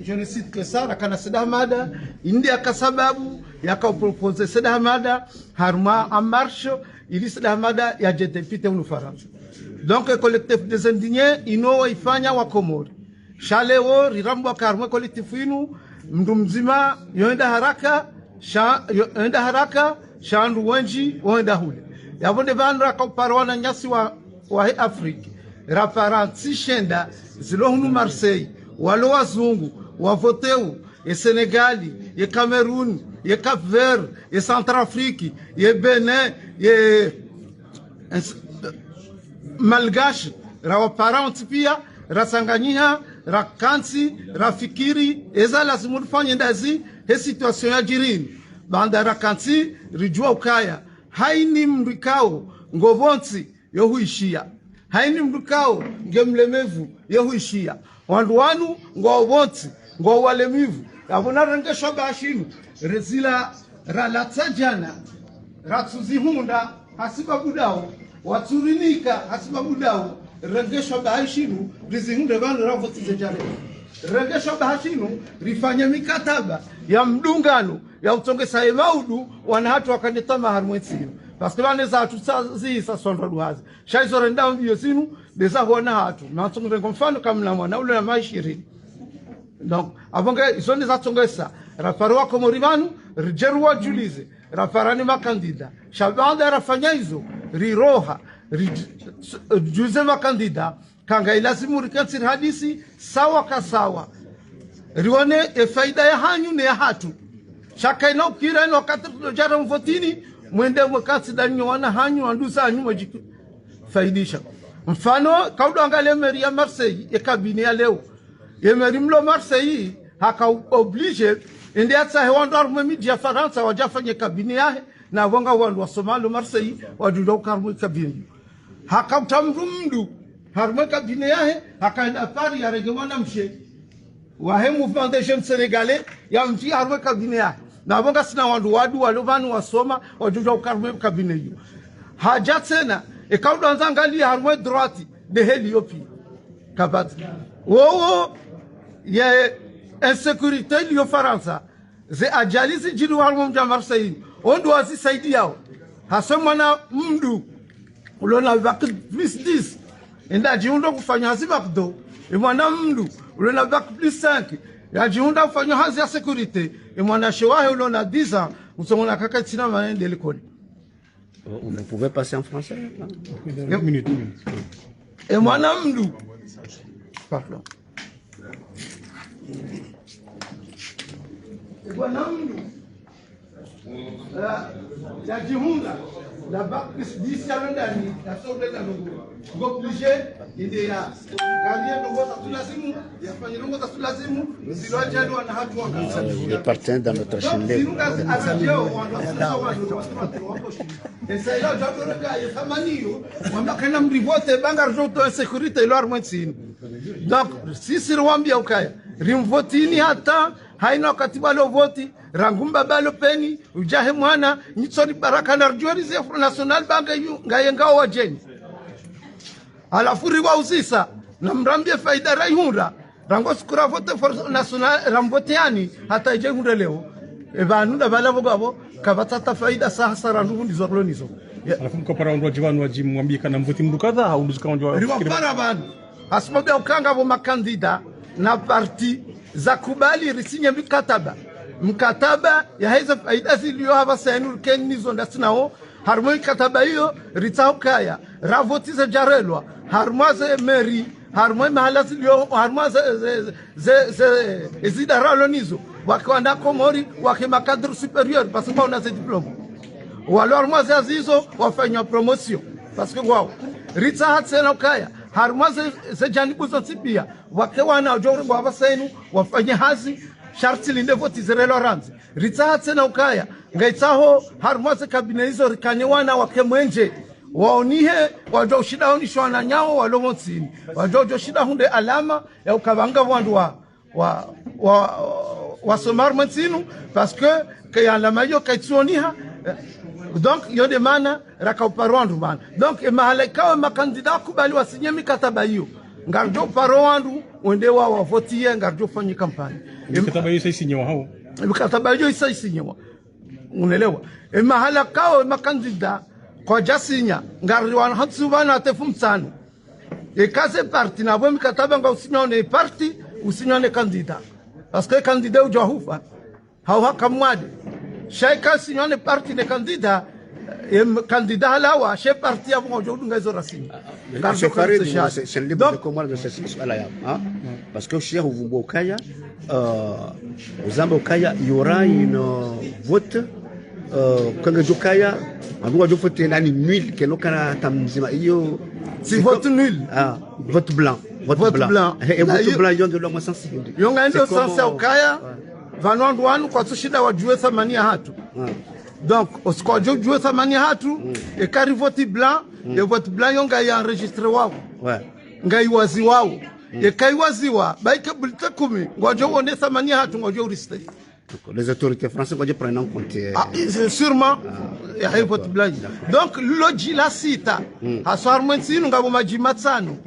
Je ne cite que ça, Rakana Sedamada, India Kasababu, Yaka propose Sedamada, Harma en marche, il dit Sedamada, il y a des députés ou France. Donc, le collectif des indignés, Ino, Ifanya, Wakomori. Chaleo, Rirambo Karma, collectif Inu, Mdumzima, Yoenda Haraka, Shandu Wenji, Wenda Hule. Yavonde Vandra Kaparwana Nyasi wa Afrique. Raparant, Sishenda, Zilohunu Marseille. Walo wazungu, wavoteu, e Senegali, e Cameroun, e Cap Vert, e Centrafrique, e Benin, e Malgache, rawaparant pia, rasanganyia, rakansi, rafikiri, eza lazimu fanya ndazi, he situation ya jirini. Banda rakansi, rijua ukaya, haini mrikao, ngovonsi, yohuishia. Haini mrikao, ngemlemevu, yohuishia. Wanduanu ngo wonti ngo walemivu abona rengesho bashinu rezila ralatsajana ratsuzihunda hasiba budao waturinika hasiba budao rengesho bashinu rizihunde vandu ravotize jare rengesho bashinu rifanya mikataba ya mdungano ya utongesa emaudu wana hatu wakanetama harmwetsino parce que vaneza hatu zisa sondwa duhazi shaizo renda mbio sinu desa huona hatu na tsongere mfano kama mwana ule na maishiri. Donc avonge isoni za tsongesa rafarwa komorivanu rijerwa julize rafarani makandida shabanda rafanya hizo riroha juze makandida kanga ilazimu rikansir hadisi sawa kasawa rione faida ya hanyu ne ya hatu shaka ina ukira ino wakati tunajara mvotini mwende mwakati danyo wana hanyu andusa hanyu majiku faidisha. Mfano, kaudo angalia meri ya Marseille, ya kabine ya leo. Ya meri mlo Marseille, haka oblige, indi atsa hewando arumemidi ya Faransa, wajafanye kabine yahe, na wanga wandu wa Somalo Marseille, wajuda ukarmu kabine. Haka utamru mdu, harume kabine yahe, haka ina pari ya regewana mshe. Wahe mouvement des jeunes sénégalais, ya mti harume kabine yahe. Na wanga sina wandu wadu, walovanu wasoma, wajuda ukarmu kabine yu. Haja tena, e kaudo anzangali harwe droiti de heliopi kabati wowo ye insécurité liyo Faransa ze ajalizi jiru harwe mja Marseille ondo wasi saidi yao hasemana mdu ulona vaki plus 10 enda jiundo kufanya hazi bakdo mwana mdu ulona vaki plus 5 ya jiundo kufanya hazi ya sécurité mwana shewahe ulona 10 ans usomona kaka tina maende l'école. Vous pouvez passer en français? Une minute. Et moi, Namdou. Pardon. Et moi, Namdou. La Jihunda, la BAC plus 10 calendani, la sauve de la Nogo. Obligé, il est là. Gardien de votre soulazimu, il y a pas de notre soulazimu, si l'on doit Il appartient dans notre chaîne. Et c'est là, j'ai le gars, il est famanio. On a quand même rivoté, bangarjo de sécurité, l'or moins. Donc, si c'est le Wambia au Kaya, rimvotini hata, haina katiba lo voti, rangumba balo peni, ujahe mwana, nitsoni baraka na rjuari zefru national banka yu, ngayengao wa jeni. Alafuri wa usisa, na mrambie faida raihunra, rango sikura vote for national, ramvoteani, hata ije hunre leo. Eba nunda bala vogabo, kabatata faida sahasara nungu nizorlo nizo. Alafu mkapara wandu wajivanu wajimwambie kana mvoti mdukadha, au mduzika wandu wa... Riwapara banu, asmobia ukanga wa makandida, na parti za kubali risinye mkataba ya hizo faida ziliyo hava sainu ken nizo ndasinao harmo mkataba hiyo ritao kaya ravoti za jarelwa harmo za meri harmo mahala ziliyo harmo ze zidaralo nizo wakiwanda komori wakimakadru superior parce que on a ce diplôme ou alors harmo za zizo wafanya promotion parce que wao ritsa hatsena kaya harmo ze janibu zote pia wakiwana ujori baba sainu wafanya hazi sharti linde voti zerelo ranzi ritsa tena ukaya ngaitsaho harmose kabine hizo rikanyewana wakemwenje waonihe wajo shida onishwa na nyao walomotsini wajo shida hunde alama ya ukavanga wandu wa somar mtsinu parce que ya alama yo kaitsoniha donc yo demana rakauparwandu bana donc mahala ikawa makandida kubali wasinye mikataba hiyo ngarjo paro wandu wende wa votie ngarjo fanye kampani mikataba hiyo sasa sinyo hao mikataba hiyo sasa sinyo unaelewa mahala kao makandida kwa jasinya ngari wan hatsubana tefu msano kaze parti na bo mikataba nga usinyone parti usinyone kandida parce que kandida ujahufa hao hakamwade shaika usinyone parti ne kandida candidat là wa chef parti avant aujourd'hui ngazo rasmi c'est le libre de comment de ce là parce que chez vous Bokaya aux Ambokaya il y aura une vote quand Jokaya on doit voter l'année nul que l'okana tamzima iyo c'est vote nul vote blanc vote blanc et vote blanc yon de l'homme sensible yon ngaende sasa ukaya vanondwanu kwa tushinda wajue thamani ya hatu donc oskojo jue thamani hatu e kari vote blanc e vote blanc yonga ya enregistré wao ngai wazi wao e kai waziwa baike bulta kumi ngojo wone thamani hatu ngojo uriste les autorités françaises ngojo prennent en compte sûrement e vote blanc donc loji la sita haswar mwensinu ngabo majima tsano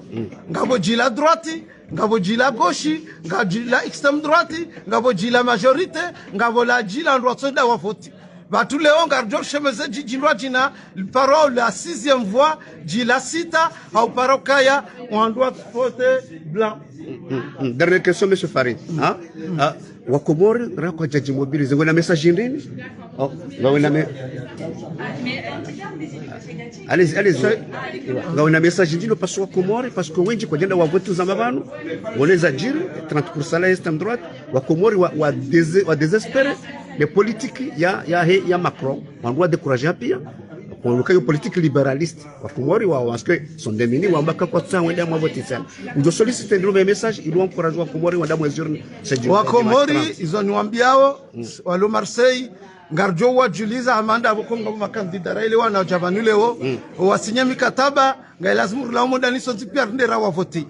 ngabo jila droite ngabo jila gauche ngabo jila extrême droite ngabo jila majorité ngabo la jila droite da wa vote Batou Léon Gardiol Chemeze Djindwa Djina, parole la 6e voix, Djila Sita, au Parokaya, on doit voter blanc. Dernière question, M. Farid. Wakomori, Rako Djadji mobilisé, vous avez un message indien? Allez-y. Vous avez un message indien parce que Wakomori, parce que Wenji, quand on a voté aux Amavano, on les a dit, 30% là, extrême droite, Wakomori, wa désespéré. Les politiques, il y a Macron, on doit décourager un pire. Pour le cas de politique libéraliste, parce que sont démunis, on va voter ça. On doit solliciter un message, ils doivent encourager Wakomori, on doit mesure. Wakomori, ils ont Nwambiao, Walo Marseille, Ngarjo wa Juliza Amanda Wakonga makandida ile wana javanuleo, wasinye mikataba, ngailazimu la modani sonti pia ndera wa voter.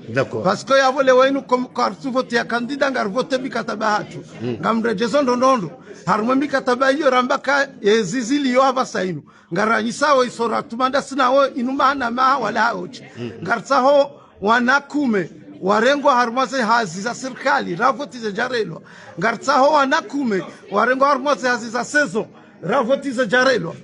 D'accord. Parce que yavo le wenu comme kartu vote ya kandida ngar vote mikataba hatu. Ngamrejezo ndondo. Harumwe mikataba hiyo rambaka zizili yo hava sainu. Ngaranyisawo isora tumanda sinawo inumana maha wala haochi. Ngartsaho wanakume warengo harumase hazi za serikali ravoti za jarelo. Ngartsaho wanakume warengo harumase hazi za sezo ravoti za jarelo.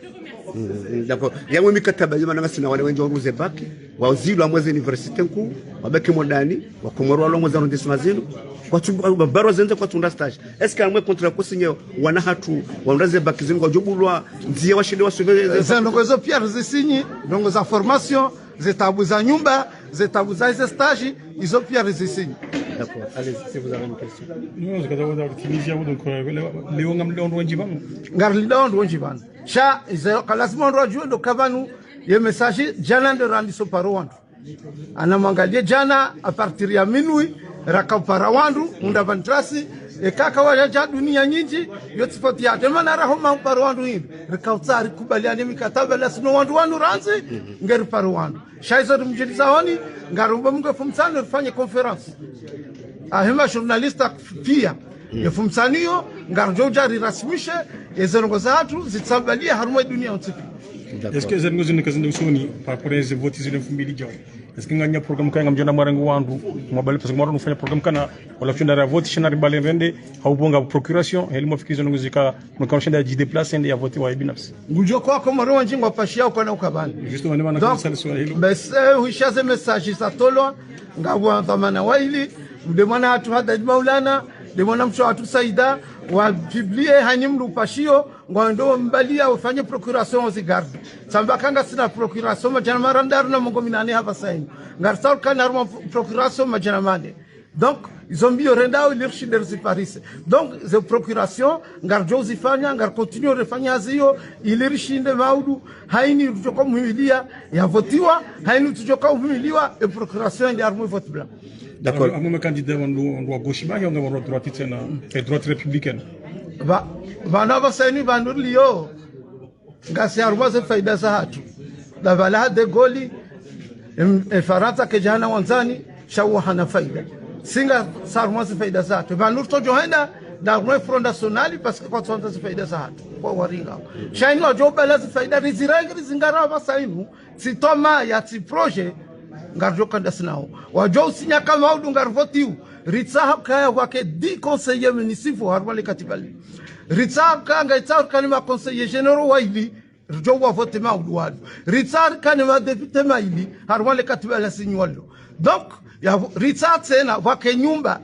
D'accord. Il y a un mikataba yuma nanga sina wale wengi waruze baki wazilu amweze universite nku wabeke modani wakomoro walo mweze arrondissement zinu kwa baro zenze kwa tunda stage est-ce que amwe contrat ko signé wana hatu wandaze baki zinu kwa jobulwa nziye washinde wasuveze zendo zo pia zisinyi ndongo za formation zetabu za nyumba zetabu za stage izo pia zisinyi. D'accord. Allez, si vous avez une question. Non, je vais vous Tunisia donc Léon Gamleon Wanjibano. Ngarlion Wanjibano. Cha izo kalazima ndo ajue ndo kavanu ye message jana ndo randiso parawandu. Anamwangalia jana a partir ya minui raka parawandu unda vantrasi kaka wale ja dunia nyingi yote spoti ya temana rahoma parawandu hivi rikautari kubaliane mikataba la sino wandu ranzi ngeri parawandu. Shaizo mjilisa honi ngarumba mungu fumsano rifanye conference. Ahema journalista pia yefumsanio ngarjo jari rasmishe yezengo zatu zitsabalia harumwe dunia ontipi. Est-ce que zengo zinu kazinde usoni pa kurenze voti zile 2000 jaw? Est-ce que nganya program kaya ngamjana marangu wandu mabali parce que maro nufanya program kana wala funda ra voti shinari bale vende haubonga procuration elimo fikizo nguzika mkawashinda ji déplacer ndi ya voti wa ibinafsi. Ngujo kwa maro wanjingo pashia ukana ukabani. Justement ne mana sala swala hilo. Bese huishaze message satolo ngabwa dhamana waili mdemana hatu hada maulana demona mcho watu saida wa biblie hanyimru pashio ngondo mbalia ufanye procuration zigarde samba kanga sina procuration majana marandar na mongo minane hapa saini ngarsal kana arma procuration majana mane donc ils ont mis au rendao l'irchi de Paris donc the procuration ngarjo zifanya ngar continue refanya zio ilirshi de maudu haini tujoka muhilia yavotiwa haini tujoka muhiliwa e procuration de arme vote blanc. D'accord. Amwe candidat on doit gauche ba yonga on droite tena et droite républicaine. Bana basaini banurliyo ngasi arwaze faida za hatu da bala de goli Faransa ke jana wanzani shawa hana faida singa sarwaze faida za hatu banur to johenda da Front National parce que kwa sonta faida za hatu kwa waringa shaini wajoba la faida riziranga rizingara basainu si toma ya ti projet ngarjo kandasnao wajo sinya kama udu ngarvotiu ritsa kaya wake 10 conseillers municipaux harwale katibali ritsa kanga itsa kanima conseillers généraux waili jo wa vote ma udu ritsa kanima député maili harwale katibali sinyolo donc ya ritsa tena wake nyumba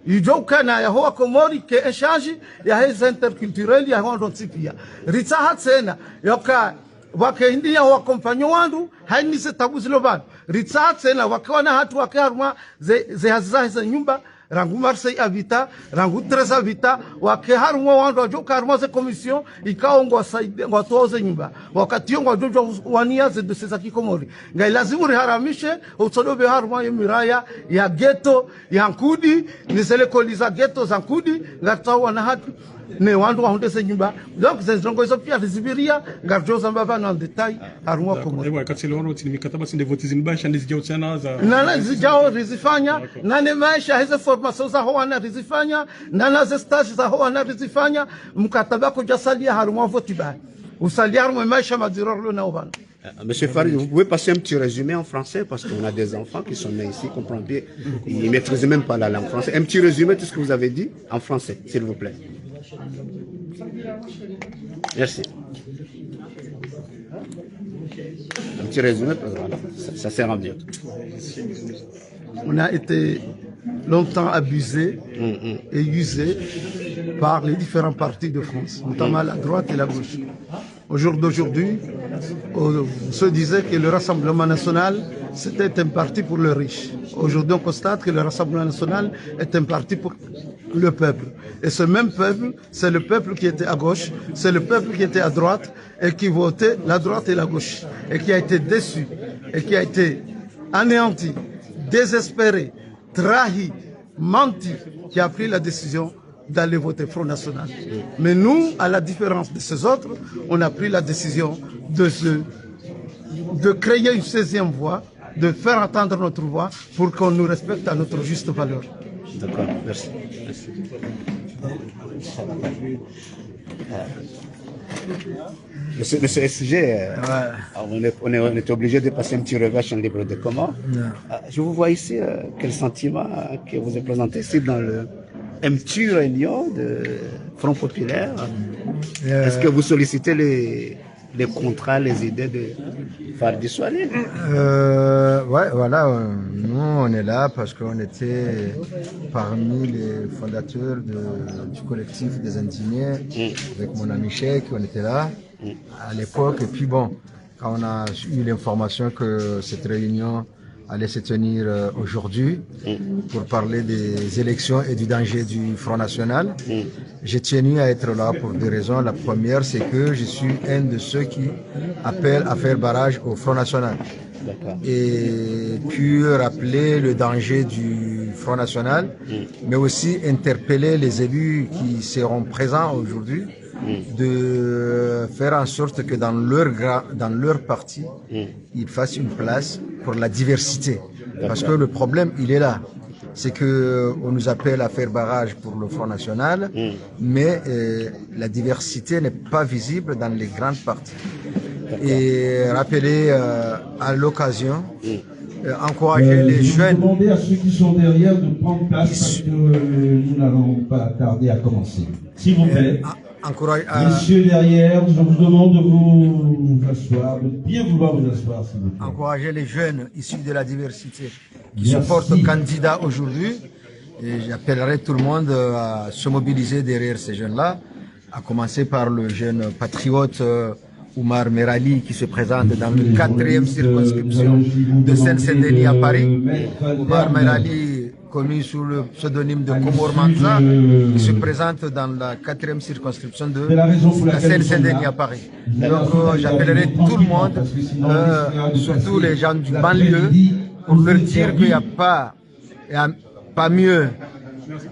ijo kana ya hoa komori ke échange ya heza interculturel ya hondo tipia ritsa hatsena yoka wake india wa kompanyo wandu haini se tabuzilo bado ritsa tena wakawana hatu wakaruma ze hazaza nyumba rangu Marseille habita rangu Tres habita wake haruma wandu wajo karuma ze commission ikaongo saide ngotoze nyumba wakati yongo jojo wania ze de sezaki komori ngai lazimu riharamishe utsodobe haruma yemiraya ya ghetto ya nkudi ni zele koliza ghetto za nkudi ngatawa na hatu ne wandu wa honde se nyumba donc ces zongo zo pia rizibiria ngarjo zambava na détail haruma komori ewa katsiloro tini mikataba sinde voti zinbasha ndizijao tsana za nana zijao rizifanya nane maisha hizo formation za hoa na rizifanya nana ze stage za hoa na rizifanya mkataba ko jasalia haruma voti ba usalia haruma maisha madiroro na obana. Monsieur Farid, vous pouvez passer un petit résumé en français parce qu'on a des enfants qui sont nés ici, comprennent bien, ils ne maîtrisent même pas la langue française. Un petit résumé de ce que vous avez dit en français, s'il vous plaît. Merci. Un petit résumé, voilà, ça sert à mieux. On a été longtemps abusé et usé par les différents partis de France, notamment la droite et la gauche. Au jour d'aujourd'hui, on se disait que le Rassemblement national, c'était un parti pour les riches. Aujourd'hui, on constate que le Rassemblement national est un parti pour le peuple. Et ce même peuple, c'est le peuple qui était à gauche, c'est le peuple qui était à droite et qui votait la droite et la gauche. Et qui a été déçu, et qui a été anéanti, désespéré, trahi, menti, qui a pris la décision d'aller voter Front National. Mais nous, à la différence de ces autres, on a pris la décision de créer une 16e voie, de faire entendre notre voix pour qu'on nous respecte à notre juste valeur. D'accord, merci. Merci. Monsieur SG, on est obligé de passer un petit revers sur le livre de Comores. Je vous vois ici, quel sentiment que vous avez présenté ici dans un petit réunion de Front Populaire. Est-ce que vous sollicitez les contrats, les idées de Fardi Souali? Ouais, voilà, nous on est là parce qu'on était parmi les fondateurs du collectif des indignés avec mon ami Cheikh, on était là à l'époque. Et puis bon, quand on a eu l'information que cette réunion allait se tenir aujourd'hui pour parler des élections et du danger du Front National, j'ai tenu à être là pour deux raisons. La première, c'est que je suis un de ceux qui appellent à faire barrage au Front National. Et puis rappeler le danger du Front National, mais aussi interpeller les élus qui seront présents aujourd'hui, de faire en sorte que dans leur parti, ils fassent une place pour la diversité. Parce que le problème, il est là. C'est qu'on nous appelle à faire barrage pour le Front National, mais la diversité n'est pas visible dans les grandes parties. Et rappeler à l'occasion, encourager les jeunes. Demander à ceux qui sont derrière de prendre place parce que nous n'allons pas tarder à commencer. S'il vous plaît. Messieurs derrière, je vous demande de vous asseoir, de bien vouloir vous asseoir, s'il vous plaît. Encourager les jeunes issus de la diversité qui se portent candidats aujourd'hui. Et j'appellerai tout le monde à se mobiliser derrière ces jeunes-là, à commencer par le jeune patriote Oumar Merali qui se présente dans le 4e circonscription de Seine-Saint-Denis à Paris. Oumar Merali, connu sous le pseudonyme de Komor Manza, qui se présente dans la 4e circonscription de la Seine-Saint-Denis à Paris. Donc j'appellerai tout le monde, surtout les gens du banlieue, pour leur dire qu'il n'y a pas mieux.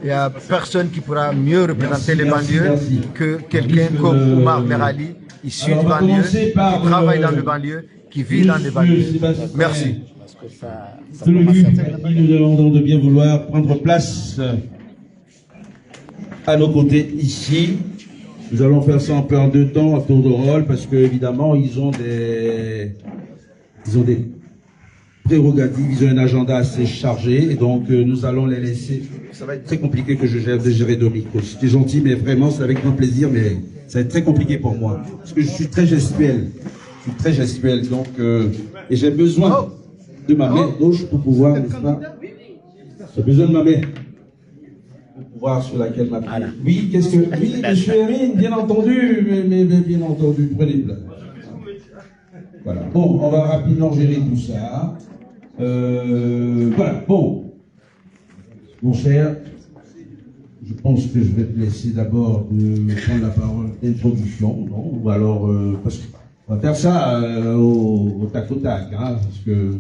Il n'y a personne qui pourra mieux représenter les banlieues que quelqu'un comme Oumar Merali, issu du banlieue, qui travaille dans le banlieue, qui vit dans les banlieues. Merci. Nous demandons de bien vouloir prendre place à nos côtés ici. Nous allons faire ça un peu en deux temps, à tour de rôle, parce que évidemment ils ont des prérogatives, ils ont un agenda assez chargé, et donc nous allons les laisser. Ça va être très compliqué que je gère de gérer deux micros. C'était gentil, mais vraiment, c'est avec grand plaisir, mais ça va être très compliqué pour moi. Parce que je suis très gestuel. Je suis très gestuel, donc, et j'ai besoin de ma main gauche pour pouvoir, n'est-ce pas? J'ai besoin de ma main pour pouvoir sur laquelle m'appuyer. Oui, qu'est-ce que... Oui, monsieur Erin, bien entendu, mais bien entendu, prenez place. Voilà. Bon, on va rapidement gérer tout ça. Voilà, bon. Mon cher, je pense que je vais te laisser d'abord prendre la parole d'introduction, non? Ou alors, parce qu'on va faire ça au tac au tac, hein, parce que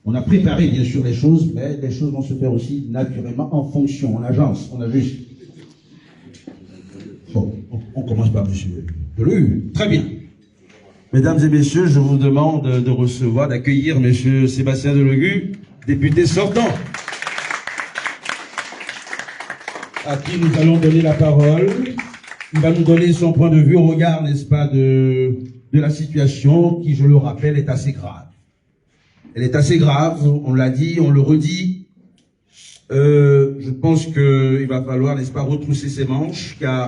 on a préparé bien sûr les choses, mais les choses vont se faire aussi naturellement en fonction, en agence, on a juste. Bon, on commence par monsieur Deleu. Très bien. Mesdames et messieurs, je vous demande de recevoir, d'accueillir monsieur Sébastien Delegu, député sortant, à qui nous allons donner la parole. Il va nous donner son point de vue au regard, n'est-ce pas, de la situation qui, je le rappelle, est assez grave. Elle est assez grave, on l'a dit, on le redit. Je pense qu'il va falloir, n'est-ce pas, retrousser ses manches, car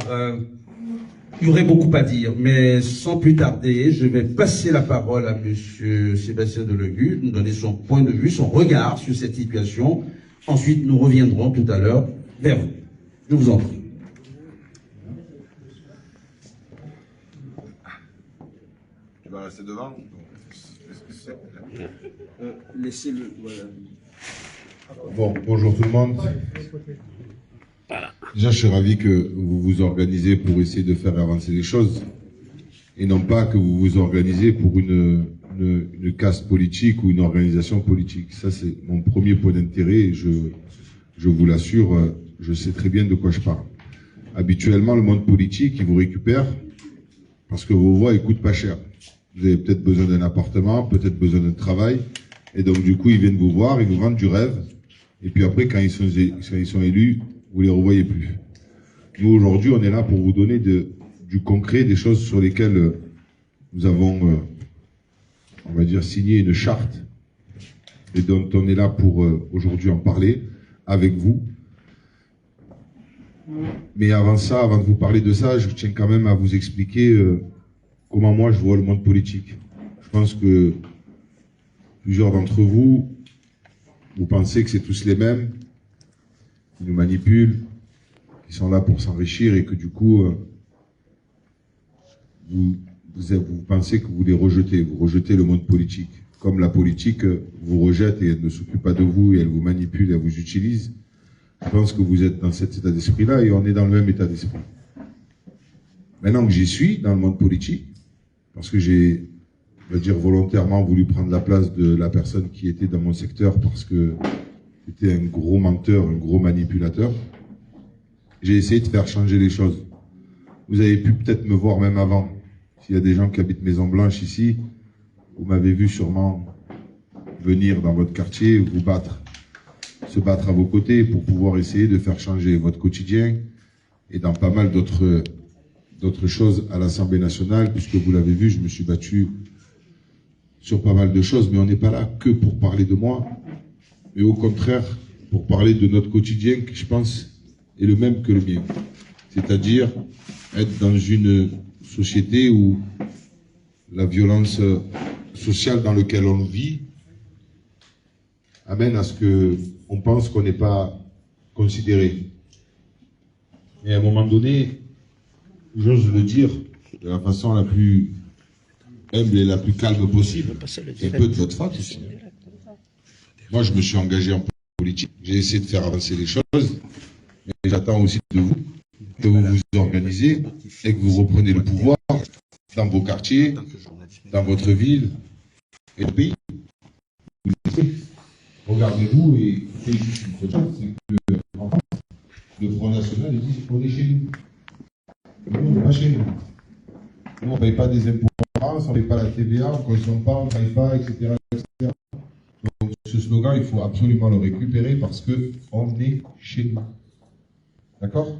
il y aurait beaucoup à dire. Mais sans plus tarder, je vais passer la parole à monsieur Sébastien Delegu, nous donner son point de vue, son regard sur cette situation. Ensuite, nous reviendrons tout à l'heure vers vous. Je vous en prie. Tu vas rester devant? Laissez-le, voilà. Bon, bonjour tout le monde. Déjà, je suis ravi que vous vous organisez pour essayer de faire avancer les choses et non pas que vous vous organisez pour une caste politique ou une organisation politique. Ça, c'est mon premier point d'intérêt et je vous l'assure, je sais très bien de quoi je parle. Habituellement, le monde politique, il vous récupère parce que vos voix ne coûtent pas cher. Vous avez peut-être besoin d'un appartement, peut-être besoin d'un travail, et donc du coup, ils viennent vous voir, ils vous vendent du rêve, et puis après, quand ils sont élus, vous les revoyez plus. Nous, aujourd'hui, on est là pour vous donner du concret, des choses sur lesquelles nous avons, on va dire, signé une charte, et dont on est là pour aujourd'hui en parler avec vous. Mais avant ça, avant de vous parler de ça, je tiens quand même à vous expliquer comment moi je vois le monde politique. Je pense que plusieurs d'entre vous, vous pensez que c'est tous les mêmes, qui nous manipulent, qui sont là pour s'enrichir et que du coup, vous pensez que vous les rejetez. Vous rejetez le monde politique. Comme la politique vous rejette et elle ne s'occupe pas de vous et elle vous manipule et elle vous utilise. Je pense que vous êtes dans cet état d'esprit-là et on est dans le même état d'esprit. Maintenant que j'y suis, dans le monde politique, parce que j'ai, on va dire, volontairement voulu prendre la place de la personne qui était dans mon secteur parce que c'était un gros menteur, un gros manipulateur, j'ai essayé de faire changer les choses. Vous avez pu peut-être me voir même avant. S'il y a des gens qui habitent Maison Blanche ici, vous m'avez vu sûrement venir dans votre quartier, vous battre, se battre à vos côtés pour pouvoir essayer de faire changer votre quotidien et dans pas mal d'autres choses à l'Assemblée nationale, puisque vous l'avez vu, je me suis battu sur pas mal de choses, mais on n'est pas là que pour parler de moi, mais au contraire, pour parler de notre quotidien, qui je pense est le même que le mien. C'est-à-dire être dans une société où la violence sociale dans laquelle on vit amène à ce qu'on pense qu'on n'est pas considéré. Et à un moment donné, j'ose le dire de la façon la plus humble et la plus calme possible, c'est un peu de votre faute aussi. Moi, je me suis engagé en politique, j'ai essayé de faire avancer les choses, mais j'attends aussi de vous que vous vous organisez et que vous repreniez le pouvoir dans vos quartiers, dans votre ville et le pays. Regardez-vous et c'est juste une chose, c'est que en France, le Front National dit on est chez nous. Nous, on n'est pas chez nous. Nous, on ne paye pas des impôts en France, on ne paye pas la TVA, on ne consomme pas, on ne travaille pas, etc., etc. Donc, ce slogan, il faut absolument le récupérer parce qu'on est chez nous. D'accord?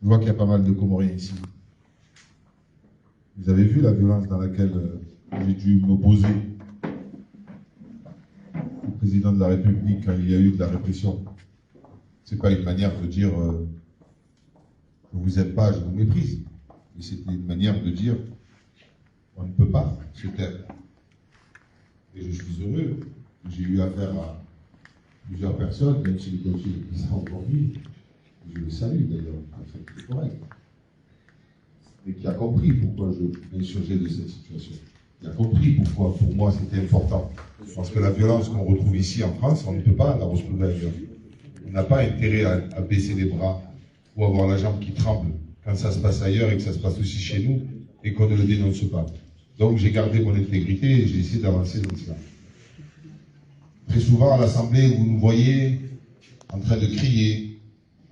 Je vois qu'il y a pas mal de Comoriens ici. Vous avez vu la violence dans laquelle j'ai dû m'opposer président de la République quand il y a eu de la répression. C'est pas une manière de dire je vous aime pas, je vous méprise. Mais c'était une manière de dire on ne peut pas se taire. Et je suis heureux que j'ai eu affaire à plusieurs personnes, même si les coachs qui sont aujourd'hui, je le salue d'ailleurs, c'est correct, mais qui a compris pourquoi je m'insurgeais de cette situation. Qui a compris pourquoi pour moi c'était important. Parce que la violence qu'on retrouve ici en France, on ne peut pas la retrouver ailleurs. On n'a pas intérêt à baisser les bras ou avoir la jambe qui tremble quand ça se passe ailleurs et que ça se passe aussi chez nous et qu'on ne le dénonce pas. Donc j'ai gardé mon intégrité et j'ai essayé d'avancer dans cela. Très souvent à l'Assemblée, vous nous voyez en train de crier,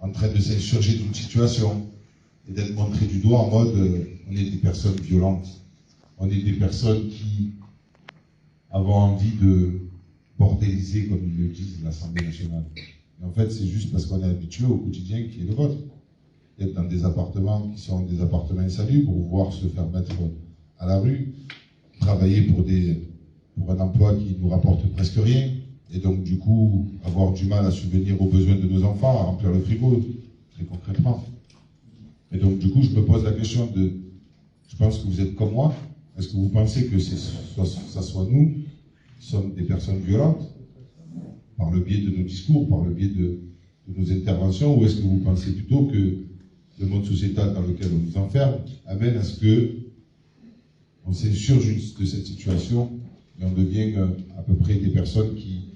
en train de s'insurger d'une situation et d'être montré du doigt en mode on est des personnes violentes, on est des personnes qui avons envie de bordéliser, comme ils le disent, l'Assemblée nationale. Et en fait, c'est juste parce qu'on est habitué au quotidien qui est le vôtre. D'être dans des appartements qui sont des appartements insalubres, voir se faire mettre à la rue, travailler pour un emploi qui nous rapporte presque rien, et donc du coup avoir du mal à subvenir aux besoins de nos enfants, à remplir le frigo, très concrètement. Et donc du coup je me pose la question de, je pense que vous êtes comme moi, est-ce que vous pensez que ça soit nous qui sommes des personnes violentes, par le biais de nos discours, par le biais de nos interventions, ou est-ce que vous pensez plutôt que le monde sociétal dans lequel on nous enferme amène à ce que on s'insurge de cette situation et on devient à peu près des personnes qui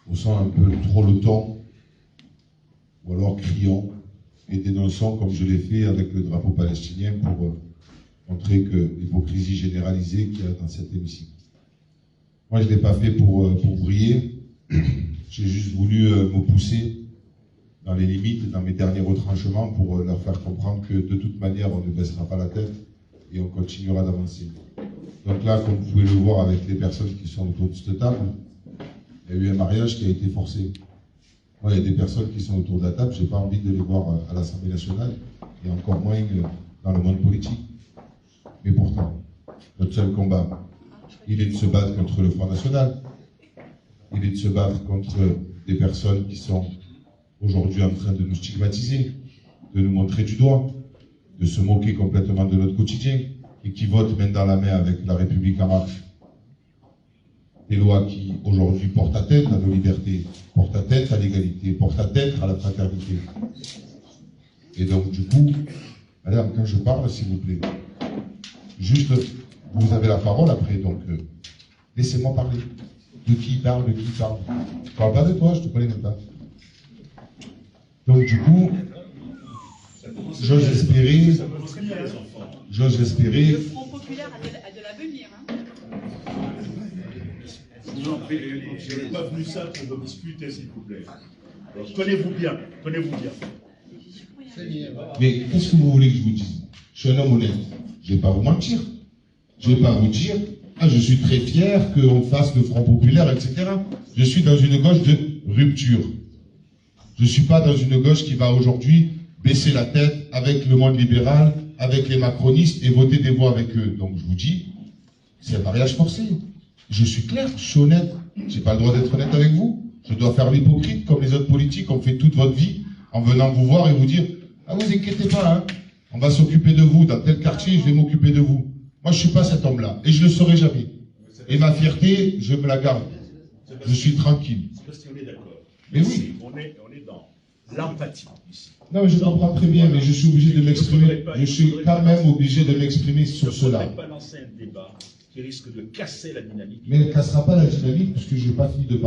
haussant un peu trop le ton, ou alors crions et dénonçons comme je l'ai fait avec le drapeau palestinien pour montrer que l'hypocrisie généralisée qu'il y a dans cet hémicycle. Moi je ne l'ai pas fait pour briller, j'ai juste voulu me pousser dans les limites, dans mes derniers retranchements pour leur faire comprendre que de toute manière on ne baissera pas la tête et on continuera d'avancer. Donc là, comme vous pouvez le voir avec les personnes qui sont autour de cette table, il y a eu un mariage qui a été forcé. Moi, il y a des personnes qui sont autour de la table, je n'ai pas envie de les voir à l'Assemblée nationale, et encore moins dans le monde politique. Mais pourtant, notre seul combat, il est de se battre contre le Front National, il est de se battre contre des personnes qui sont aujourd'hui en train de nous stigmatiser, de nous montrer du doigt, de se moquer complètement de notre quotidien, et qui votent main dans la main avec la République en marche. Des lois qui, aujourd'hui, portent atteinte à nos libertés, portent atteinte à l'égalité, portent atteinte à la fraternité. Et donc, du coup, madame, quand je parle, s'il vous plaît, juste, vous avez la parole après, donc, laissez-moi parler. De qui parle, de qui parle. Je ne parle pas de toi, je ne te connais même pas. Donc, du coup, j'ose espérer. Le Front populaire a de l'avenir. Je n'ai pas venu ça pour vous discuter, s'il vous plaît. Alors, tenez-vous bien, tenez-vous bien. Mais qu'est-ce que vous voulez que je vous dise? Je suis un homme honnête. Je ne vais pas vous mentir. Je ne vais pas vous dire, ah, je suis très fier qu'on fasse le Front populaire, etc. Je suis dans une gauche de rupture. Je ne suis pas dans une gauche qui va aujourd'hui baisser la tête avec le monde libéral, avec les macronistes et voter des voix avec eux. Donc je vous dis, c'est un mariage forcé. Je suis clair, je suis honnête. Je n'ai pas le droit d'être honnête avec vous. Je dois faire l'hypocrite comme les autres politiques ont fait toute votre vie en venant vous voir et vous dire, ah vous inquiétez pas, hein, on va s'occuper de vous dans tel quartier, je vais m'occuper de vous. Moi je ne suis pas cet homme-là et je ne le serai jamais. Et ma fierté, je me la garde. Je suis tranquille. On est d'accord. Mais oui. On est dans l'empathie ici. Non, mais je comprends très bien, mais je suis obligé de m'exprimer. Je suis quand même obligé de m'exprimer sur cela. Je ne voudrais pas lancer un débat qui risque de casser la dynamique. Mais elle ne cassera pas la dynamique, puisque je n'ai pas fini de parler.